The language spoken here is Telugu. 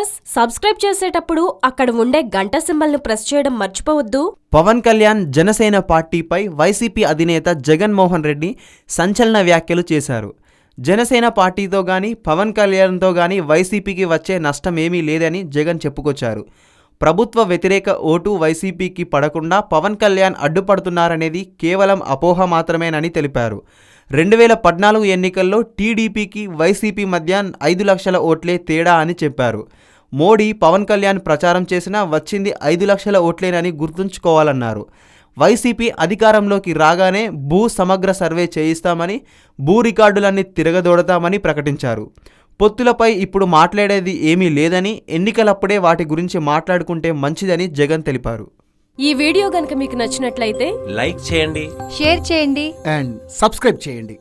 వ్యూవర్స్, సబ్స్క్రైబ్ చేసేటప్పుడు అక్కడ ఉండే గంట సింబల్ను ప్రెస్ చేయడం మర్చిపోవద్దు. పవన్ కళ్యాణ్ జనసేన పార్టీపై వైసీపీ అధినేత జగన్మోహన్ రెడ్డి సంచలన వ్యాఖ్యలు చేశారు. జనసేన పార్టీతో గానీ పవన్ కళ్యాణ్తో గానీ వైసీపీకి వచ్చే నష్టం ఏమీ లేదని జగన్ చెప్పుకొచ్చారు. ప్రభుత్వ వ్యతిరేక ఓటు వైసీపీకి పడకుండా పవన్ కళ్యాణ్ అడ్డుపడుతున్నారనేది కేవలం అపోహ మాత్రమేనని తెలిపారు. 2014 ఎన్నికల్లో టీడీపీకి వైసీపీ మధ్య 5 లక్షల ఓట్లే తేడా అని చెప్పారు. మోడీ పవన్ కళ్యాణ్ ప్రచారం చేసినా వచ్చింది 5 లక్షల ఓట్లేనని గుర్తుంచుకోవాలన్నారు. వైసీపీ అధికారంలోకి రాగానే భూ సమగ్ర సర్వే చేయిస్తామని, భూ రికార్డులన్నీ తిరగదోడతామని ప్రకటించారు. పొత్తులపై ఇప్పుడు మాట్లాడేది ఏమీ లేదని, ఎన్నికలప్పుడే వాటి గురించి మాట్లాడుకుంటే మంచిదని జగన్ తెలిపారు. ఈ వీడియో గనుక మీకు నచ్చినట్లయితే లైక్ చేయండి, షేర్ చేయండి అండ్ సబ్స్క్రైబ్ చేయండి.